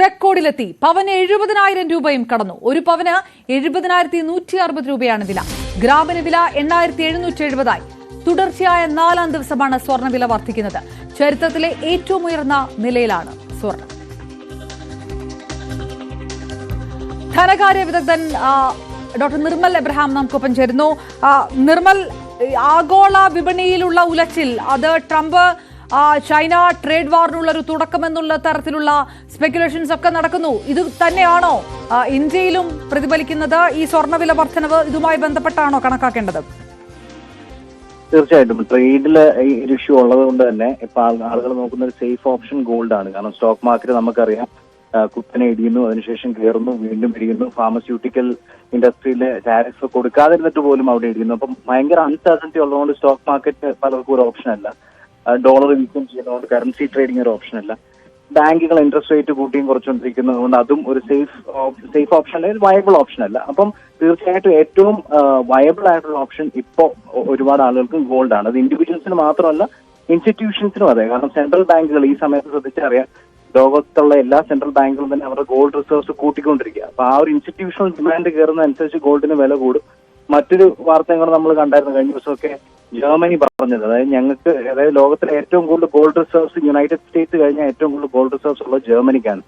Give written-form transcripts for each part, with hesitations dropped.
റെക്കോർഡിലെത്തി. പവന് 70,000 രൂപയും കടന്നു. ഒരു പവന് 70,160 രൂപയാണ് വില. ഗ്രാമിന് വില 8,770 തുടർച്ചയായ 4ാം ദിവസമാണ് സ്വർണ്ണവില വർദ്ധിക്കുന്നത്. ചരിത്രത്തിലെ ഏറ്റവും ഉയർന്ന നിലയിലാണ് സ്വർണം. ധനകാര്യ വിദഗ്ധൻ ഡോക്ടർ നിർമ്മൽ എബ്രഹാം നമുക്കൊപ്പം ചേരുന്നു. നിർമ്മൽ, ആഗോള വിപണിയിലുള്ള ഉലച്ചിൽ അത് ട്രംപ് ചൈന ട്രേഡ് വാറിനുള്ള ഒരു തുടക്കമെന്നുള്ള തരത്തിലുള്ള സ്പെക്കുലേഷൻസ് ഒക്കെ നടക്കുന്നു. ഇത് തന്നെയാണോ ഇന്ത്യയിലും പ്രതിഫലിക്കുന്നത്? ഈ സ്വർണ്ണവില വർധനവ് ഇതുമായി ബന്ധപ്പെട്ടാണോ കണക്കാക്കേണ്ടത്? തീർച്ചയായിട്ടും ട്രേഡില് ഈ ഇഷ്യൂ ഉള്ളത് കൊണ്ട് തന്നെ ഇപ്പൊ ആളുകൾ നോക്കുന്ന ഒരു സേഫ് ഓപ്ഷൻ ഗോൾഡ് ആണ്. കാരണം സ്റ്റോക്ക് മാർക്കറ്റ് നമുക്കറിയാം കുത്തനെ ഇടിയുന്നു, അതിനുശേഷം കയറുന്നു, വീണ്ടും ഇടിയുന്നു. ഫാർമസ്യൂട്ടിക്കൽ ഇൻഡസ്ട്രിയിലെ ടാരിഫ് കൊടുക്കാതിരുന്നിട്ട് പോലും അവിടെ ഇടിയുന്നു. അപ്പം ഭയങ്കര അൺസർട്ടനിറ്റി ഉള്ളതുകൊണ്ട് സ്റ്റോക്ക് മാർക്കറ്റ് പലർക്കും ഒരു ഓപ്ഷൻ അല്ല. ഡോളർ വീക്കം ചെയ്യുന്നതുകൊണ്ട് കറൻസി ട്രേഡിംഗ് ഒരു ഓപ്ഷൻ അല്ല. ബാങ്കുകൾ ഇൻട്രസ്റ്റ് റേറ്റ് കൂട്ടിയും കുറച്ചുകൊണ്ടിരിക്കുന്നത് കൊണ്ട് അതും ഒരു സേഫ് ഓപ്ഷൻ അല്ല, വയബിൾ ഓപ്ഷൻ അല്ല. അപ്പം തീർച്ചയായിട്ടും ഏറ്റവും വയബിൾ ആയിട്ടുള്ള ഓപ്ഷൻ ഇപ്പോൾ ഒരുപാട് ആളുകൾക്ക് ഗോൾഡ് ആണ്. അത് ഇൻഡിവിജ്വൽസിന് മാത്രമല്ല ഇൻസ്റ്റിറ്റ്യൂഷൻസിനും അതെ. കാരണം സെൻട്രൽ ബാങ്കുകൾ ഈ സമയത്ത് ശ്രദ്ധിച്ചറിയാം, ലോകത്തുള്ള എല്ലാ സെൻട്രൽ ബാങ്കുകളും തന്നെ അവരുടെ ഗോൾഡ് റിസർവ്സ് കൂട്ടിക്കൊണ്ടിരിക്കുക. അപ്പൊ ആ ഒരു ഇൻസ്റ്റിറ്റ്യൂഷണൽ ഡിമാൻഡ് കയറുന്നതനുസരിച്ച് ഗോൾഡിന് വില കൂടും. മറ്റൊരു വാർത്തകൾ നമ്മൾ കണ്ടായിരുന്നു കഴിഞ്ഞ ദിവസമൊക്കെ, ജർമ്മനി പറഞ്ഞത്, അതായത് ലോകത്തിലെ ഏറ്റവും കൂടുതൽ ഗോൾഡ് റിസർവ്സ് യുണൈറ്റഡ് സ്റ്റേറ്റ്സ് കഴിഞ്ഞാൽ ഏറ്റവും കൂടുതൽ ഗോൾഡ് റിസർവ്സ് ഉള്ളത് ജർമ്മനിക്കാണ്.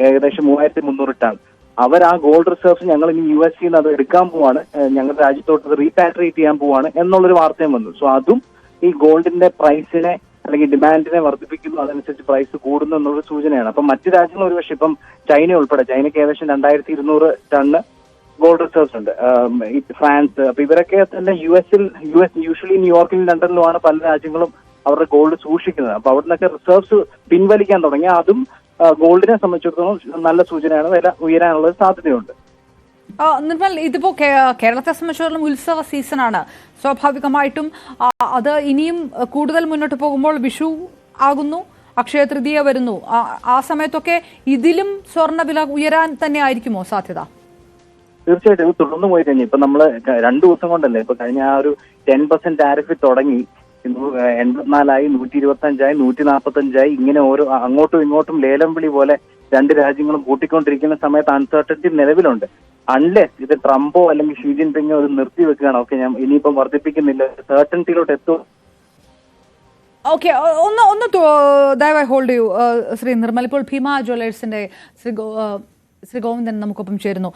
ഏകദേശം 3,300 ടൺ. അവർ ആ ഗോൾഡ് റിസർവ്സ് ഞങ്ങൾ ഇനി US നിന്ന് അത് എടുക്കാൻ പോവാണ്, ഞങ്ങളുടെ രാജ്യത്തോട്ട് റീപാട്രിയേറ്റ് ചെയ്യാൻ പോവാണ് എന്നുള്ളൊരു വാർത്തയും വന്നു. സോ അതും ഈ ഗോൾഡിന്റെ പ്രൈസിനെ അല്ലെങ്കിൽ ഡിമാൻഡിനെ വർദ്ധിപ്പിക്കുന്നു, അതനുസരിച്ച് പ്രൈസ് കൂടുന്നു എന്നുള്ള സൂചനയാണ്. അപ്പം മറ്റു രാജ്യങ്ങൾ ഒരുപക്ഷെ ഇപ്പം ചൈന ഉൾപ്പെടെ, ചൈനയ്ക്ക് ഏകദേശം 2,200 ടണ്ണ് ഗോൾഡ് റിസർവ്സ് ഉണ്ട്. ഫ്രാൻസ്, അപ്പൊ ഇവരൊക്കെ തന്നെ US യൂഷ്വലി ന്യൂയോർക്കിലും ലണ്ടനിലുമാണ് പല രാജ്യങ്ങളും അവരുടെ ഗോൾഡ് സൂക്ഷിക്കുന്നത്. അപ്പൊ അവിടെ നിന്നൊക്കെ റിസർവ്സ് പിൻവലിക്കാൻ തുടങ്ങി. അതും ഗോൾഡിനെ സംബന്ധിച്ചിടത്തോളം നല്ല സൂചനയാണ്, വില ഉയരാനുള്ള സാധ്യതയുണ്ട്. നിർമ്മൽ, ഇതിപ്പോ കേരളത്തെ സംബന്ധിച്ചിടത്തോളം ഉത്സവ സീസണാണ്. സ്വാഭാവികമായിട്ടും അത് ഇനിയും കൂടുതൽ മുന്നോട്ട് പോകുമ്പോൾ വിഷു ആകുന്നു, അക്ഷയ തൃതീയ വരുന്നു. ആ സമയത്തൊക്കെ ഇതിലും സ്വർണ്ണവില ഉയരാൻ തന്നെ ആയിരിക്കുമോ സാധ്യത? തീർച്ചയായിട്ടും ഇത് തുടർന്നു പോയി കഴിഞ്ഞു. ഇപ്പൊ നമ്മള് 2 ദിവസം കൊണ്ടല്ലേ, ഇപ്പൊ കഴിഞ്ഞ ആ ഒരു 10% ടാരിഫ് തുടങ്ങി 84 125 145 ഇങ്ങനെ ഓരോ അങ്ങോട്ടും ഇങ്ങോട്ടും ലേലം വിളി പോലെ രണ്ട് രാജ്യങ്ങളും കൂട്ടിക്കൊണ്ടിരിക്കുന്ന സമയത്ത് അൺസർട്ടനിറ്റി നിലവിലുണ്ട്. അൺലെസ് ഇത് ട്രംപോ അല്ലെങ്കിൽ ഷീ ജിൻപിങ്ങോ ഇത് നിർത്തിവെക്കുകയാണ്, ഓക്കെ ഞാൻ ഇനിയിപ്പം വർദ്ധിപ്പിക്കുന്നില്ല, സർട്ടനിറ്റിയിലോട്ട് എത്തും. ഓക്കെ, ഒന്ന് ദയവായി ഹോൾഡ് ചെയ്യൂ ശ്രീ നിർമ്മൽ. ഇപ്പോൾ ഭീമ ജ്വല്ലേഴ്സിന്റെ ശ്രീ ഗോവിന്ദൻ നമുക്കൊപ്പം ചേരുന്നു.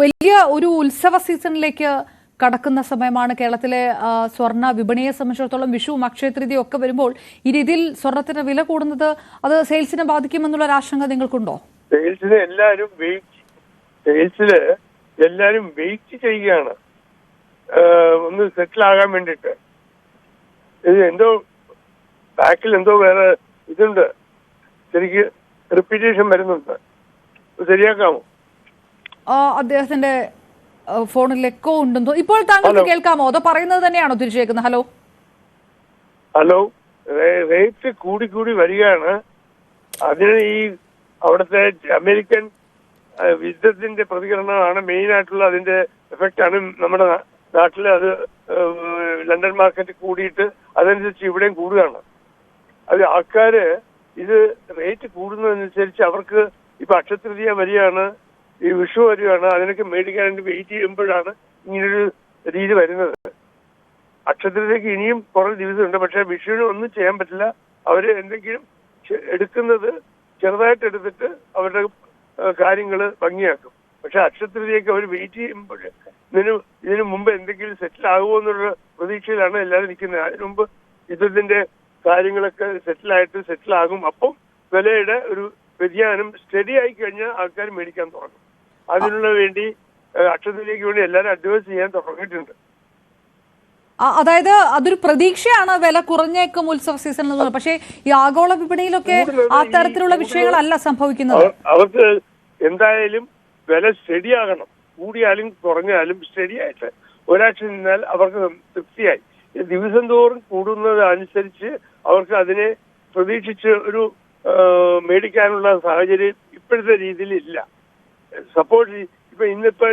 വലിയ ഒരു ഉത്സവ സീസണിലേക്ക് കടക്കുന്ന സമയമാണ് കേരളത്തിലെ സ്വർണ്ണ വിപണിയെ സംബന്ധിച്ചിടത്തോളം. വിഷുവും അക്ഷയ തൃതീയയും ഒക്കെ വരുമ്പോൾ ഈ രീതിയിൽ സ്വർണത്തിന്റെ വില കൂടുന്നത് അത് സെയിൽസിനെ ബാധിക്കുമെന്നുള്ള ഒരു ആശങ്ക നിങ്ങൾക്കുണ്ടോ? സെയിൽസില് എല്ലാരും വെയിറ്റ് ചെയ്യുകയാണ് ഒന്ന് സെറ്റിൽ ആകാൻ വേണ്ടിട്ട്. ഇത് എന്തോ ബാക്കിൽ എന്തോ വേറെ ഇതുണ്ട്, ശരിക്ക് റിപ്പീറ്റേഷൻ വരുന്നുണ്ട്. ശരിയാക്കാമോ? അദ്ദേഹത്തിന്റെ ഫോണിൽ എക്കോ ഉണ്ടെന്നോ? ഇപ്പോൾ താങ്കൾക്ക് കേൾക്കാമോ? അതോ പറയുന്നത് തന്നെയാണോ തിരിച്ചേക്കുന്നത്? ഹലോ, റേറ്റ് കൂടി വരികയാണ്. അതിന് ഈ അവിടുത്തെ അമേരിക്കൻ യുദ്ധത്തിന്റെ പ്രതികരണമാണ് മെയിൻ ആയിട്ടുള്ള അതിന്റെ എഫക്റ്റ് ആണ്. നമ്മുടെ നാട്ടില് അത് ലണ്ടൻ മാർക്കറ്റ് കൂടിയിട്ട് അതനുസരിച്ച് ഇവിടെയും കൂടുകയാണ്. അത് ആൾക്കാര് ഇത് റേറ്റ് കൂടുന്നതനുസരിച്ച് അവർക്ക് ഇപ്പൊ അക്ഷയതൃതീയ വരികയാണ്, ഈ വിഷു വരികയാണ്, അതിനൊക്കെ മേടിക്കാൻ വേണ്ടി വെയിറ്റ് ചെയ്യുമ്പോഴാണ് ഇങ്ങനൊരു രീതി വരുന്നത്. അക്ഷയതൃതീയക്ക് ഇനിയും കുറെ ദിവസമുണ്ട്, പക്ഷെ വിഷുവിന് ഒന്നും ചെയ്യാൻ പറ്റില്ല. അവര് എന്തെങ്കിലും എടുക്കുന്നത് ചെറുതായിട്ട് എടുത്തിട്ട് അവരുടെ കാര്യങ്ങൾ ഭംഗിയാക്കും. പക്ഷെ അക്ഷയതൃതീയക്ക് അവർ വെയിറ്റ് ചെയ്യുമ്പോൾ ഇതിനു മുമ്പ് എന്തെങ്കിലും സെറ്റിൽ ആകുമോ എന്നുള്ള പ്രതീക്ഷയിലാണ് എല്ലാവരും നിൽക്കുന്നത്. അതിനു മുമ്പ് യുദ്ധത്തിന്റെ കാര്യങ്ങളൊക്കെ സെറ്റിൽ ആകും. അപ്പം വിലയുടെ ഒരു വ്യതിയാനം സ്റ്റഡി ആയി കഴിഞ്ഞാൽ ആൾക്കാർ മേടിക്കാൻ തുടങ്ങും. അതിനുള്ള വേണ്ടി അക്ഷയതൃതീയക്ക് വേണ്ടി എല്ലാവരും അഡ്വൈസ് ചെയ്യാൻ തുടങ്ങിയിട്ടുണ്ട്. അതായത് അതൊരു പ്രതീക്ഷയാണ് വില കുറഞ്ഞേക്കും ഉത്സവ സീസണിൽ. പക്ഷേ ഈ ആഗോള വിപണിയിലൊക്കെ ആ തരത്തിലുള്ള വിഷയങ്ങളല്ല സംഭവിക്കുന്നത്. അവർക്ക് എന്തായാലും വില സ്റ്റഡിയാകണം. കൂടിയാലും കുറഞ്ഞാലും സ്റ്റഡി ആയിട്ട് ഒരാഴ്ച നിന്നാൽ അവർക്ക് തൃപ്തിയായി. ദിവസം തോറും കൂടുന്നത് അനുസരിച്ച് അവർക്ക് അതിനെ പ്രതീക്ഷിച്ച് ഒരു മേടിക്കാനുള്ള സാഹചര്യം ഇപ്പോഴത്തെ രീതിയിൽ ഇല്ല. സപ്പോർട്ട് ഇപ്പൊ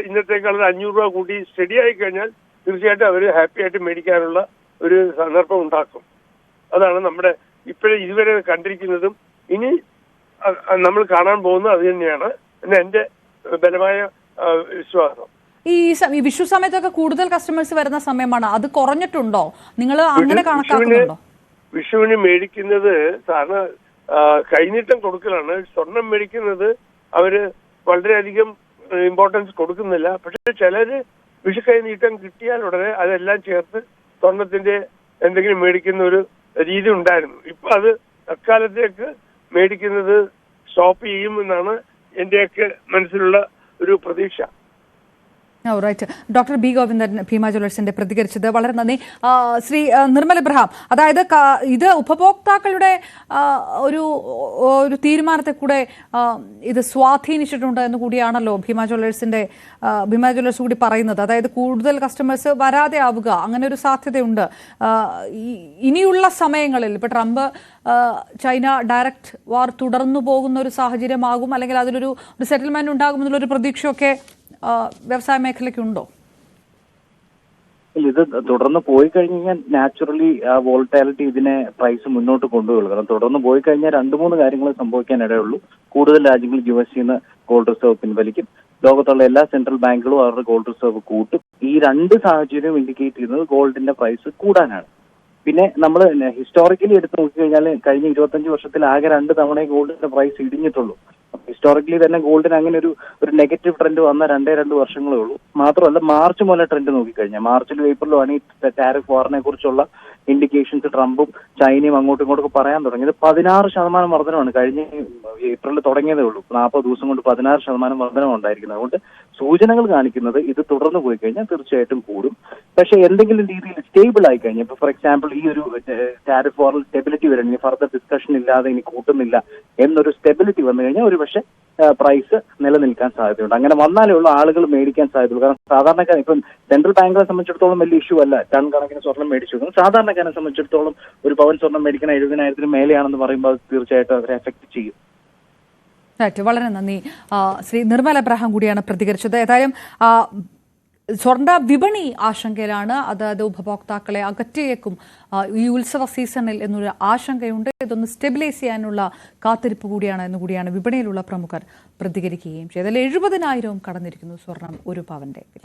ഇന്നത്തേക്കാൾ 500 രൂപ കൂടി സ്റ്റഡി ആയി കഴിഞ്ഞാൽ തീർച്ചയായിട്ടും അവർ ഹാപ്പി ആയിട്ട് മേടിക്കാനുള്ള ഒരു സന്ദർഭം ഉണ്ടാക്കും. അതാണ് നമ്മുടെ ഇതുവരെ കണ്ടിരിക്കുന്നതും. ഇനി നമ്മൾ കാണാൻ പോകുന്നത് അത് തന്നെയാണ് എന്ന് എന്റെ ബലമായ വിശ്വാസം. ഈ വിഷു സമയത്തൊക്കെ കൂടുതൽ കസ്റ്റമേഴ്സ് വരുന്ന സമയമാണ്, അത് കുറഞ്ഞിട്ടുണ്ടോ? നിങ്ങൾ അങ്ങനെ കണക്കാക്കുന്നുണ്ടോ? വിഷുവിന് മേടിക്കുന്നത് സാറിന് കൈനീട്ടം കൊടുക്കലാണ്. സ്വർണം മേടിക്കുന്നത് അവര് വളരെയധികം ഇമ്പോർട്ടൻസ് കൊടുക്കുന്നില്ല. പക്ഷെ ചിലര് വിഷു കൈനീട്ടം കിട്ടിയാൽ ഉടനെ അതെല്ലാം ചേർത്ത് സ്വർണത്തിന്റെ എന്തെങ്കിലും മേടിക്കുന്ന ഒരു രീതി ഉണ്ടായിരുന്നു. ഇപ്പൊ അത് അക്കാലത്തേക്ക് മേടിക്കുന്നത് സ്റ്റോപ്പ് ചെയ്യുമെന്നാണ് എന്റെയൊക്കെ മനസ്സിലുള്ള ഒരു പ്രതീക്ഷ. Right. Doctor B Govindan Bhima ജ്വല്ലേഴ്സിന്റെ പ്രതികരിച്ചത് വളരെ നന്ദി. ശ്രീ നിർമ്മൽ ഇബ്രഹാം, അതായത് ഇത് ഉപഭോക്താക്കളുടെ ഒരു തീരുമാനത്തെ കൂടെ ഇത് സ്വാധീനിച്ചിട്ടുണ്ട് എന്ന് കൂടിയാണല്ലോ ഭീമ ജ്വല്ലേഴ്സ് കൂടി പറയുന്നത്. അതായത് കൂടുതൽ കസ്റ്റമേഴ്സ് വരാതെ ആവുക, അങ്ങനെ ഒരു സാധ്യതയുണ്ട്. ഇനിയുള്ള സമയങ്ങളിൽ ഇപ്പോൾ ട്രംപ് ചൈന ഡയറക്റ്റ് വാർ തുടർന്നു പോകുന്ന ഒരു സാഹചര്യമാകും, അല്ലെങ്കിൽ അതിലൊരു സെറ്റിൽമെന്റ് ഉണ്ടാകുമെന്നുള്ളൊരു പ്രതീക്ഷയൊക്കെ വ്യവസായ മേഖലയ്ക്കുണ്ടോ? ഇത് തുടർന്ന് പോയി കഴിഞ്ഞാൽ നാച്ചുറലി ആ വോളറ്റാലിറ്റി ഇതിനെ പ്രൈസ് മുന്നോട്ട് കൊണ്ടുപോകുള്ളൂ. കാരണം തുടർന്ന് പോയി കഴിഞ്ഞാൽ 2-3 കാര്യങ്ങൾ സംഭവിക്കാൻ ഇടയുള്ളൂ. കൂടുതൽ രാജ്യങ്ങൾ US ഗോൾഡ് റിസർവ് പിൻവലിക്കും. ലോകത്തുള്ള എല്ലാ സെൻട്രൽ ബാങ്കുകളും അവരുടെ ഗോൾഡ് റിസർവ് കൂട്ടും. ഈ 2 സാഹചര്യവും ഇൻഡിക്കേറ്റ് ചെയ്യുന്നത് ഗോൾഡിന്റെ പ്രൈസ് കൂടാനാണ്. പിന്നെ നമ്മൾ ഹിസ്റ്റോറിക്കലി എടുത്ത് നോക്കിക്കഴിഞ്ഞാൽ കഴിഞ്ഞ 25 വർഷത്തിൽ ആകെ 2 തവണ ഗോൾഡിന്റെ പ്രൈസ് ഇടിഞ്ഞിട്ടുള്ളൂ. ഹിസ്റ്റോറിക്കലി തന്നെ ഗോൾഡിന് അങ്ങനെ ഒരു നെഗറ്റീവ് ട്രെൻഡ് വന്ന 2 വർഷങ്ങളേ ഉള്ളൂ. മാത്രമല്ല മാർച്ച് മുതൽ ട്രെൻഡ് നോക്കിക്കഴിഞ്ഞാൽ മാർച്ചിലും ഏപ്രിലും ആണ് ഈ ടാരിഫ് വാറിനെ കുറിച്ചുള്ള ഇൻഡിക്കേഷൻസ് ട്രംപും ചൈനയും അങ്ങോട്ടും ഇങ്ങോട്ടും പറയാൻ തുടങ്ങിയത്. 16% വർധനമാണ് കഴിഞ്ഞ ഏപ്രിലിൽ തുടങ്ങിയതേ ഉള്ളൂ. 40 ദിവസം കൊണ്ട് 16% വർധനം ഉണ്ടായിരിക്കുന്നത്. അതുകൊണ്ട് സൂചനകൾ കാണിക്കുന്നത് ഇത് തുടർന്ന് പോയി കഴിഞ്ഞാൽ തീർച്ചയായിട്ടും കൂടും. പക്ഷെ എന്തെങ്കിലും രീതിയിൽ സ്റ്റേബിൾ ആയി കഴിഞ്ഞാൽ, ഇപ്പൊ ഫോർ എക്സാമ്പിൾ ഈ ഒരു ടാരിഫ് വാറിൽ സ്റ്റെബിലിറ്റി വരണമെങ്കിൽ ഫർദർ ഡിസ്കഷൻ ഇല്ലാതെ ഇനി കൂട്ടുന്നില്ല എന്നൊരു സ്റ്റെബിലിറ്റി വന്നു കഴിഞ്ഞാൽ ഒരു പക്ഷേ പ്രൈസ് നിലനിൽക്കാൻ സാധ്യതയുണ്ട്. അങ്ങനെ വന്നാലേ ഉള്ളൂ ആളുകൾ മേടിക്കാൻ സാധ്യതയുള്ളൂ. കാരണം സാധാരണക്കാരൻ ഇപ്പം സെൻട്രൽ ബാങ്കുകളെ സംബന്ധിച്ചിടത്തോളം വലിയ ഇഷ്യൂ അല്ല ടൺ കണക്കിന് സ്വർണം മേടിച്ചു. സാധാരണക്കാരനെ സംബന്ധിച്ചിടത്തോളം ഒരു പവൻ സ്വർണം മേടിക്കണം 70,000 മേലെയാണെന്ന് പറയുമ്പോൾ അത് തീർച്ചയായിട്ടും അവരെ എഫക്ട് ചെയ്യും. വളരെ നന്ദി. ശ്രീ നിർമ്മൽ ഇബ്രഹാം കൂടിയാണ് പ്രതികരിച്ചത്. ഏതായാലും സ്വർണ്ണ വിപണി ആശങ്കയിലാണ്. അത് ഉപഭോക്താക്കളെ അകറ്റിയേക്കും ഈ ഉത്സവ സീസണിൽ എന്നൊരു ആശങ്കയുണ്ട്. ഇതൊന്ന് സ്റ്റെബിലൈസ് ചെയ്യാനുള്ള കാത്തിരിപ്പ് കൂടിയാണ് എന്നുകൂടിയാണ് വിപണിയിലുള്ള പ്രമുഖർ പ്രതികരിക്കുകയും ചെയ്തത്. 70,000 കടന്നിരിക്കുന്നു സ്വർണം ഒരു പവന്റെ വില.